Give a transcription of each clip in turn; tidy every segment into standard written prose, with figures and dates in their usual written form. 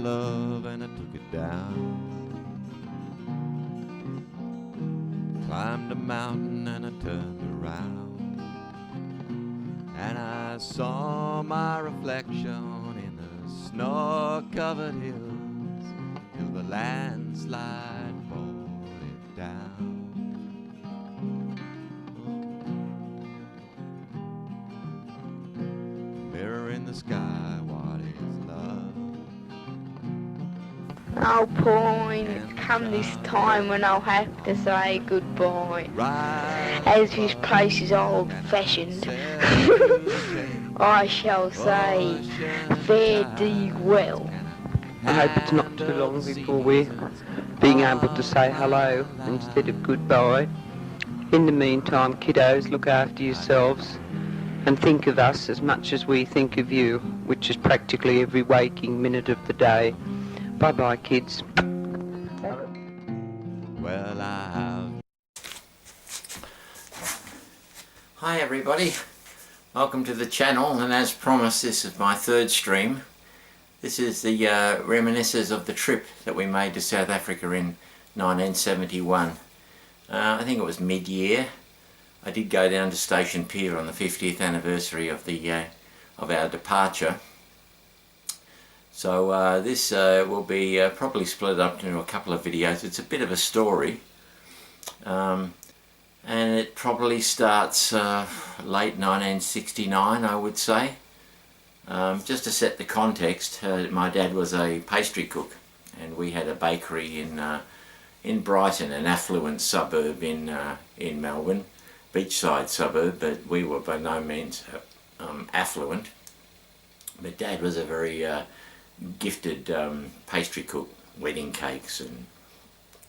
love and I took it down. Climbed a mountain and I turned around, and I saw my reflection in the snow-covered hills till the landslide brought it down. Mirror in the sky, what is love? No point, come this time when I'll have to say goodbye. As this place is old-fashioned, I shall say fare thee well. I hope it's not too long before we're being able to say hello instead of goodbye. In the meantime, kiddos, look after yourselves and think of us as much as we think of you, which is practically every waking minute of the day. Bye-bye, kids. Well, I have. Hi everybody, welcome to the channel, and as promised, this is my third stream. This is the reminiscences of the trip that we made to South Africa in 1971. I think it was mid-year. I did go down to Station Pier on the 50th anniversary of our departure. So this will be probably split up into a couple of videos. It's a bit of a story, and it probably starts late 1969, I would say. Just to set the context, my dad was a pastry cook, and we had a bakery in Brighton, an affluent suburb in Melbourne, beachside suburb, but we were by no means affluent. But Dad was a very gifted pastry cook, wedding cakes and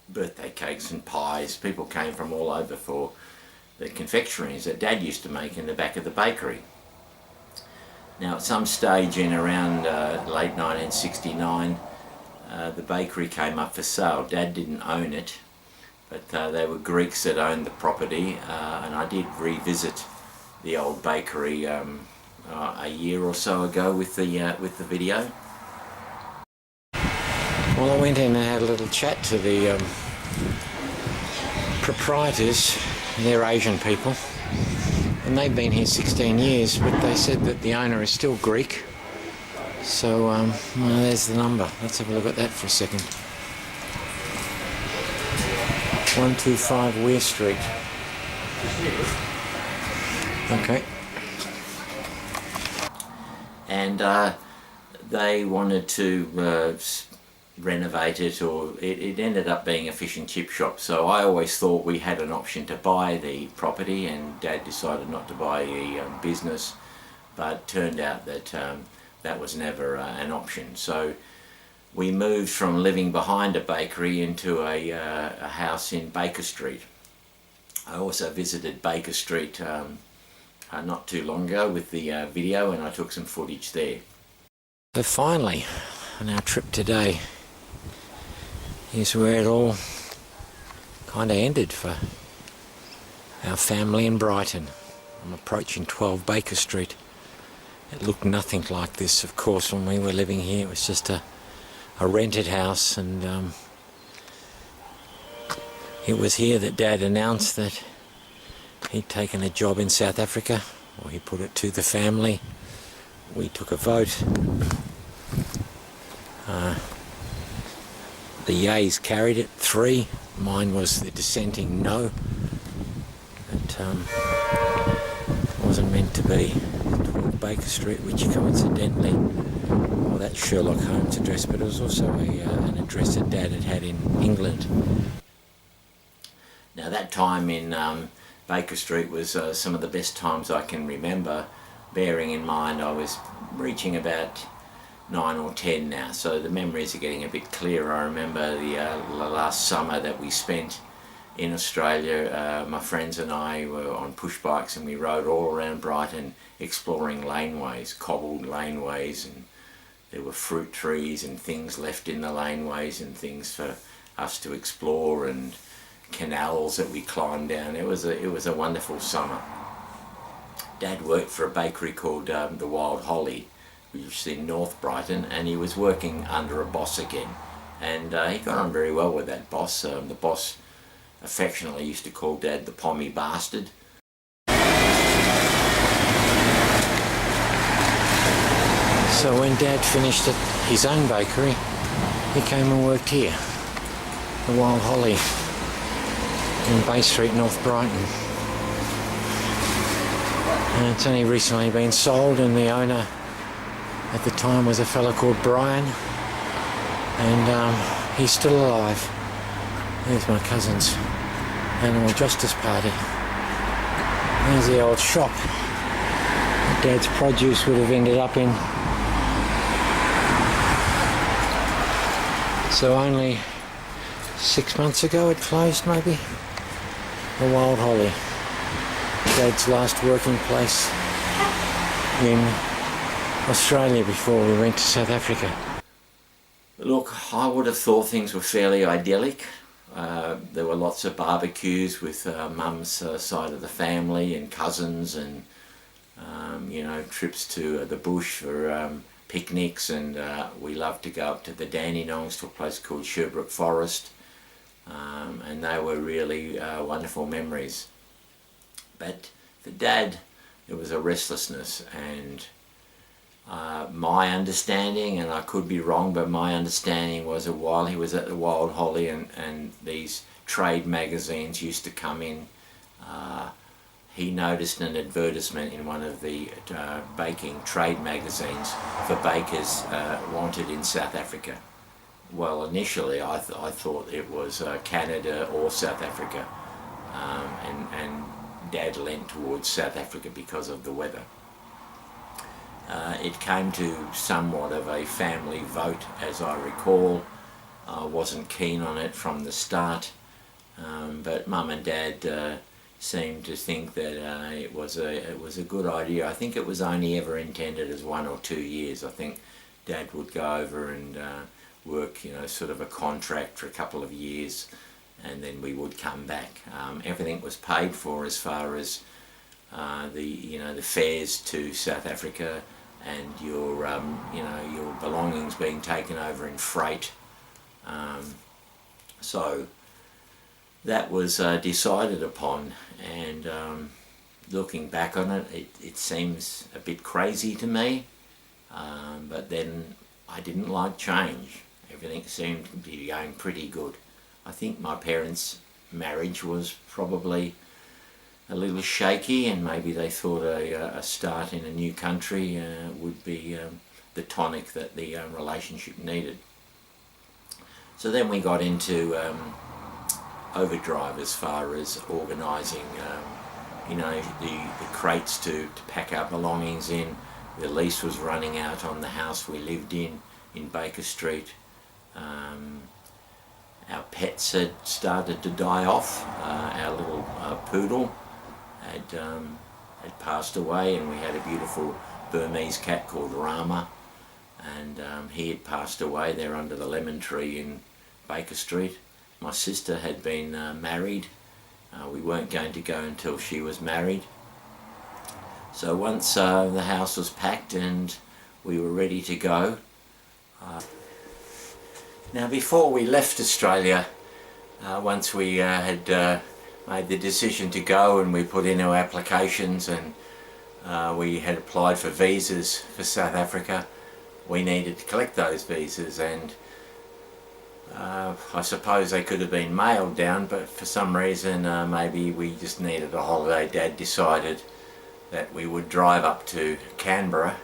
birthday cakes and pies. People came from all over for the confectionaries that Dad used to make in the back of the bakery. Now at some stage in around late 1969, the bakery came up for sale. Dad didn't own it, but they were Greeks that owned the property, and I did revisit the old bakery a year or so ago with the video. Well, I went in and had a little chat to the proprietors. They're Asian people, and they've been here 16 years, but they said that the owner is still Greek. So, well, there's the number. Let's have a look at that for a second. 125 Weir Street. Okay. And they wanted to renovate it, or it ended up being a fish and chip shop. So I always thought we had an option to buy the property, and Dad decided not to buy the business, but turned out that that was never an option. So we moved from living behind a bakery into a house in Baker Street. I also visited Baker Street not too long ago with the video, and I took some footage there. So finally, on our trip today, is where it all kind of ended for our family in Brighton. I'm approaching 12 Baker Street. It looked nothing like this, of course, when we were living here. It was just a rented house, and it was here that Dad announced that he'd taken a job in South Africa, or he put it to the family. We took a vote. The yeas carried it, 3. Mine was the dissenting no. It wasn't meant to be 12 Baker Street, which coincidentally, well, that's Sherlock Holmes' address, but it was also an address that Dad had in England. Now that time in Baker Street was some of the best times I can remember, bearing in mind I was reaching about 9 or 10 now, so the memories are getting a bit clearer. I remember the last summer that we spent in Australia. My friends and I were on push bikes, and we rode all around Brighton exploring laneways, cobbled laneways, and there were fruit trees and things left in the laneways and things for us to explore, and canals that we climbed down. It was a wonderful summer. Dad worked for a bakery called the Wild Holly, which is in North Brighton, and he was working under a boss again. And he got on very well with that boss. The boss affectionately used to call Dad the pommy bastard. So when Dad finished at his own bakery, he came and worked here, the Wild Holly, in Bay Street, North Brighton. And it's only recently been sold, and the owner at the time was a fellow called Brian, and he's still alive. There's my cousin's Animal Justice Party. There's the old shop that Dad's produce would have ended up in. So only 6 months ago it closed, maybe. The Wild Holly, Dad's last working place in Australia before we went to South Africa. Look, I would have thought things were fairly idyllic. There were lots of barbecues with Mum's side of the family and cousins, and you know, trips to the bush for picnics, and we loved to go up to the Dandenongs to a place called Sherbrooke Forest, and they were really wonderful memories. But for Dad, there was a restlessness, and my understanding, and I could be wrong, but my understanding was that while he was at the Wild Holly and these trade magazines used to come in, he noticed an advertisement in one of the baking trade magazines for bakers wanted in South Africa. Well, initially I thought it was Canada or South Africa, and Dad leant towards South Africa because of the weather. It came to somewhat of a family vote, as I recall. I wasn't keen on it from the start, but Mum and Dad seemed to think that it was a good idea. I think it was only ever intended as 1 or 2 years. I think Dad would go over and work, you know, sort of a contract for a couple of years, and then we would come back. Everything was paid for as far as the fares to South Africa and your your belongings being taken over in freight. So that was decided upon, and looking back on it, it seems a bit crazy to me, but then I didn't like change. Everything seemed to be going pretty good. I think my parents' marriage was probably a little shaky, and maybe they thought a start in a new country would be the tonic that the relationship needed. So then we got into overdrive as far as organising the crates to pack our belongings in. The lease was running out on the house we lived in Baker Street. Our pets had started to die off. Our little poodle had passed away, and we had a beautiful Burmese cat called Rama, and he had passed away there under the lemon tree in Baker Street. My sister had been married. We weren't going to go until she was married. So once the house was packed and we were ready to go. Now, before we left Australia, once we had made the decision to go and we put in our applications, and we had applied for visas for South Africa, we needed to collect those visas, and I suppose they could have been mailed down, but for some reason maybe we just needed a holiday. Dad decided that we would drive up to Canberra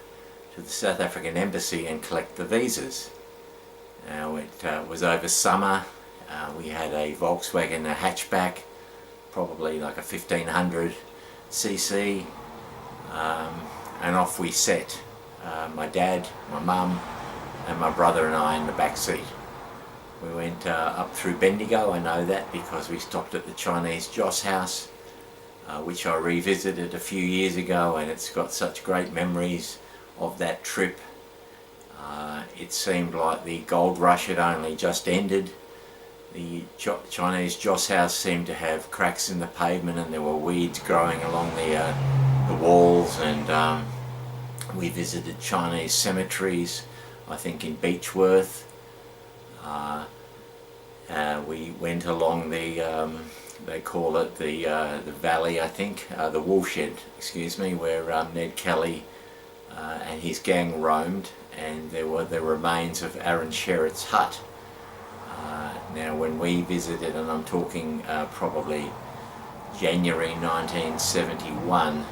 to the South African Embassy and collect the visas. Now, it was over summer. We had a Volkswagen, a hatchback, probably like a 1500 cc, and off we set. My dad, my mum and my brother and I in the back seat. We went up through Bendigo. I know that because we stopped at the Chinese Joss house, which I revisited a few years ago, and it's got such great memories of that trip. It seemed like the gold rush had only just ended. The Chinese Joss house seemed to have cracks in the pavement, and there were weeds growing along the walls, and We visited Chinese cemeteries, I think in Beechworth. We went along the, they call it the valley, I think, the woolshed, excuse me, where Ned Kelly and his gang roamed, and there were the remains of Aaron Sherritt's hut. Now when we visited, and I'm talking probably January 1971,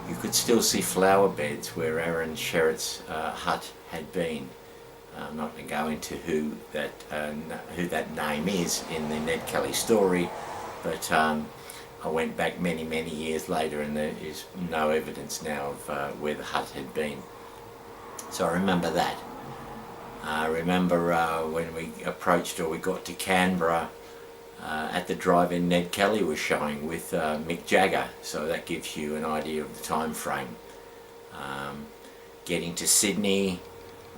you could still see flower beds where Aaron Sherritt's hut had been. I'm not going to go into who that name is in the Ned Kelly story, but I went back many years later, and there is no evidence now of where the hut had been. So I remember that. I remember when we approached, or we got to Canberra, at the drive-in Ned Kelly was showing with Mick Jagger, so that gives you an idea of the time frame. Getting to Sydney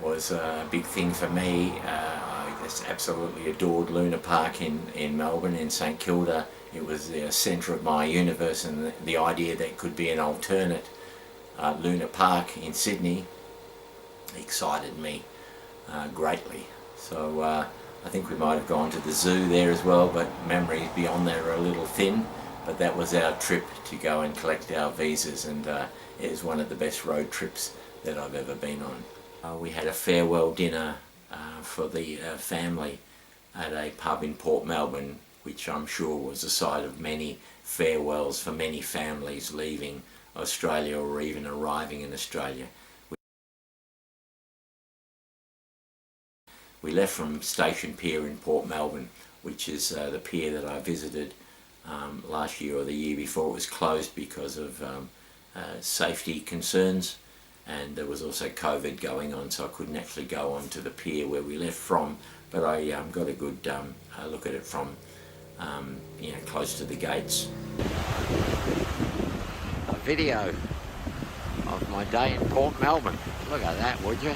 was a big thing for me. I just absolutely adored Luna Park in Melbourne, in St Kilda. It was the centre of my universe, and the idea that it could be an alternate Luna Park in Sydney excited me greatly. So I think we might have gone to the zoo there as well, but memories beyond that are a little thin. But that was our trip to go and collect our visas, and it was one of the best road trips that I've ever been on. We had a farewell dinner for the family at a pub in Port Melbourne, which I'm sure was the site of many farewells for many families leaving Australia or even arriving in Australia. We left from Station Pier in Port Melbourne, which is the pier that I visited last year or the year before. It was closed because of safety concerns, and there was also COVID going on, so I couldn't actually go on to the pier where we left from, but I got a good look at it from close to the gates. A video of my day in Port Melbourne. Look at that, would you?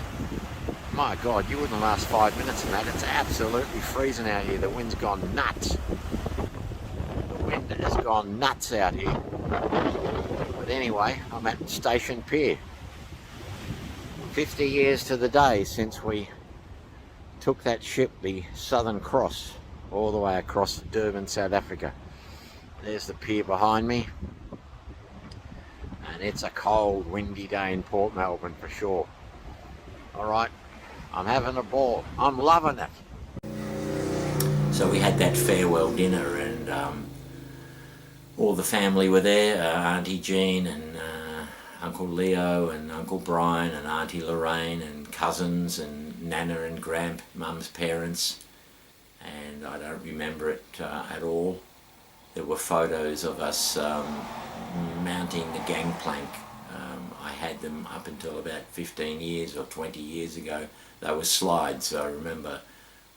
My God, you wouldn't last 5 minutes in that. It's absolutely freezing out here. The wind's gone nuts. The wind has gone nuts out here. But anyway, I'm at Station Pier. 50 years to the day since we took that ship, the Southern Cross, all the way across Durban, South Africa. There's the pier behind me. And it's a cold, windy day in Port Melbourne for sure. Alright, I'm having a ball. I'm loving it. So we had that farewell dinner, and all the family were there. Auntie Jean and Uncle Leo and Uncle Brian and Auntie Lorraine and cousins and Nana and Mum's parents. And I don't remember it at all. There were photos of us mounting the gangplank. I had them up until about 15 years or 20 years ago. They were slides. I remember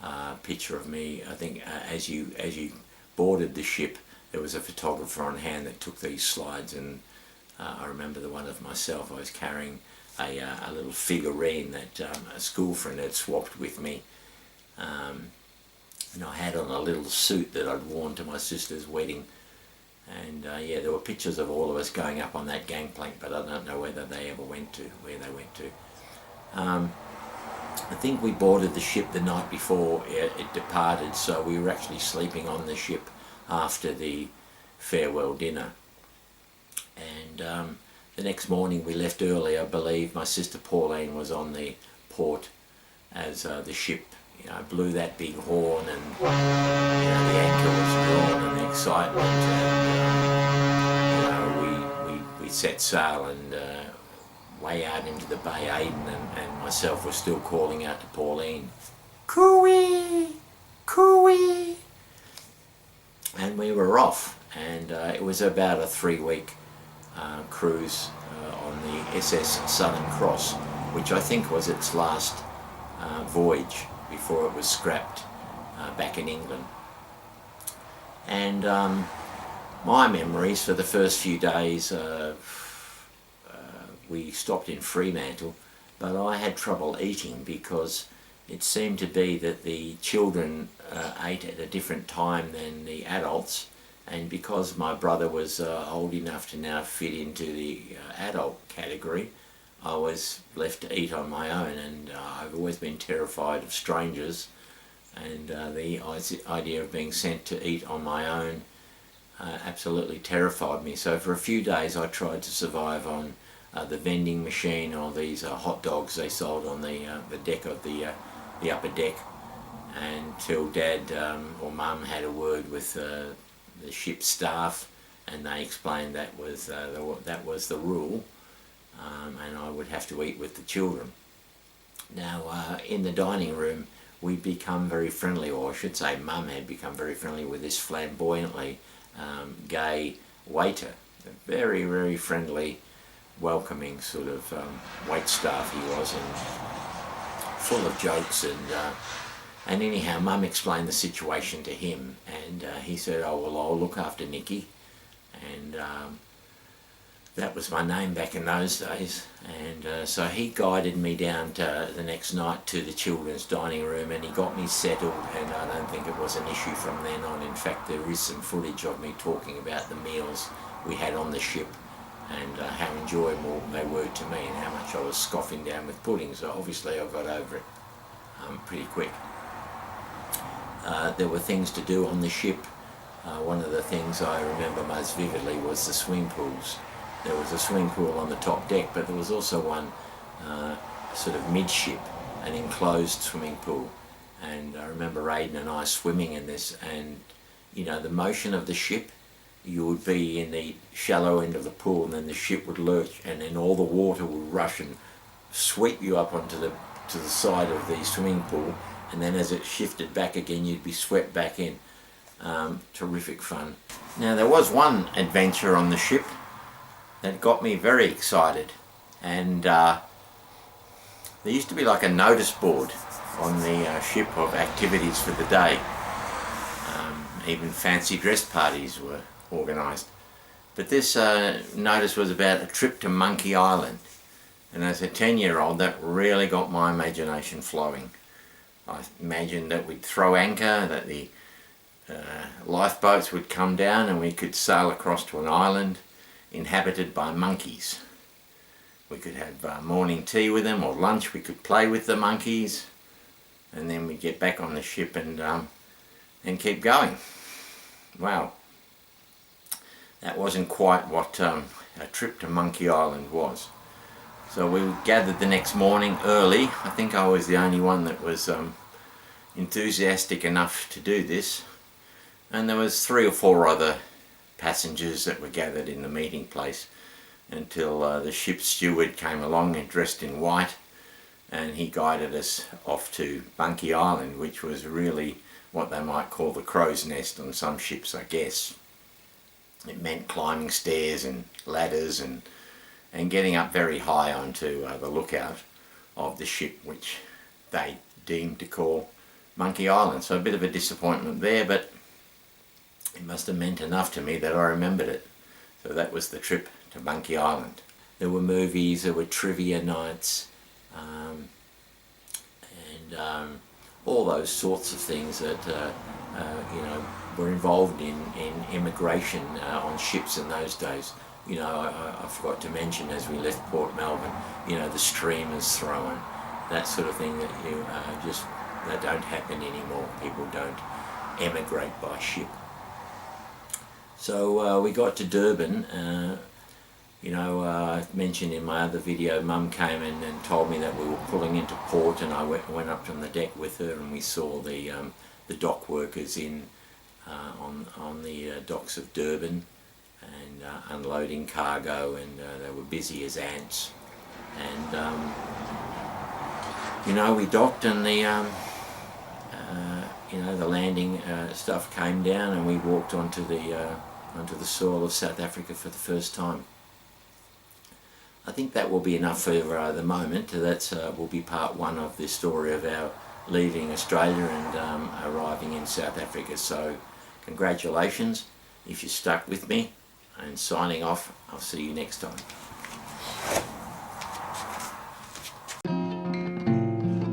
a picture of me, I think as you boarded the ship, there was a photographer on hand that took these slides, and I remember the one of myself. I was carrying a little figurine that a school friend had swapped with me. And I had on a little suit that I'd worn to my sister's wedding. And yeah, there were pictures of all of us going up on that gangplank, but I don't know whether they ever went to, where they went to. I think we boarded the ship the night before it departed, so we were actually sleeping on the ship after the farewell dinner. And the next morning we left early. I believe my sister Pauline was on the port as the ship blew that big horn, and the anchor was drawn, and the excitement, and we set sail, and way out into the bay. Aidan and myself were still calling out to Pauline, "Cooey, cooey," and we were off. And it was about a 3-week cruise on the SS Southern Cross, which I think was its last voyage before it was scrapped back in England. And my memories for the first few days, we stopped in Fremantle, but I had trouble eating because it seemed to be that the children ate at a different time than the adults, and because my brother was old enough to now fit into the adult category, I was left to eat on my own, and I've always been terrified of strangers, and the idea of being sent to eat on my own absolutely terrified me. So for a few days I tried to survive on the vending machine, or these hot dogs they sold on the deck of the upper deck, until Dad or Mum had a word with the ship staff, and they explained that was the rule, and I would have to eat with the children. Now in the dining room we'd become very friendly, or I should say Mum had become very friendly with this flamboyantly gay waiter. A very, very friendly, welcoming sort of wait staff he was, and full of jokes, and anyhow Mum explained the situation to him, and he said, "Oh well, I'll look after Nicky," and that was my name back in those days. And so he guided me down to the next night to the children's dining room, and he got me settled, and I don't think it was an issue from then on. In fact, there is some footage of me talking about the meals we had on the ship, and how enjoyable they were to me, and how much I was scoffing down with pudding. So obviously I got over it pretty quick. There were things to do on the ship. One of the things I remember most vividly was the swimming pools. There was a swimming pool on the top deck, but there was also one sort of midship, an enclosed swimming pool. And I remember Aidan and I swimming in this, and you know, the motion of the ship, you would be in the shallow end of the pool, and then the ship would lurch, and then all the water would rush and sweep you up onto the side of the swimming pool, and then as it shifted back again you'd be swept back in. Terrific fun. Now there was one adventure on the ship that got me very excited, and there used to be like a notice board on the ship of activities for the day. Even fancy dress parties were organised. But this notice was about a trip to Monkey Island, and as a 10-year-old that really got my imagination flowing. I imagined that we'd throw anchor, that the lifeboats would come down and we could sail across to an island inhabited by monkeys. We could have morning tea with them, or lunch. We could play with the monkeys, and then we'd get back on the ship and keep going. Wow, that wasn't quite what a trip to Monkey Island was. So we gathered the next morning early. I think I was the only one that was enthusiastic enough to do this, and there was 3 or 4 other passengers that were gathered in the meeting place, until the ship's steward came along and dressed in white, and he guided us off to Monkey Island, which was really what they might call the crow's nest on some ships, I guess. It meant climbing stairs and ladders and getting up very high onto the lookout of the ship, which they deemed to call Monkey Island. So a bit of a disappointment there, but it must have meant enough to me that I remembered it. So that was the trip to Monkey Island. There were movies, there were trivia nights, and all those sorts of things that you know, were involved in immigration on ships in those days. You know, I forgot to mention, as we left Port Melbourne, you know, the streamers thrown, that sort of thing that you that don't happen anymore. People don't emigrate by ship. So we got to Durban. You know, I mentioned in my other video, Mum came in and told me that we were pulling into port, and I went up on the deck with her, and we saw the dock workers on the docks of Durban, and unloading cargo, and they were busy as ants. And you know, we docked, and the you know, the landing stuff came down, and we walked onto the soil of South Africa for the first time. I think that will be enough for the moment. That will be part 1 of the story of our leaving Australia and arriving in South Africa. So congratulations if you stuck with me, and signing off. I'll see you next time.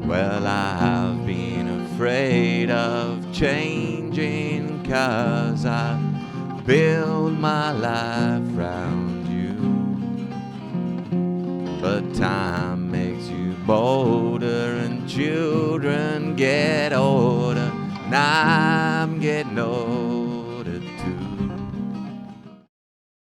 Well, I've been afraid of changing, 'cause I build my life round you. But time makes you bolder, and children get older, and I'm getting old.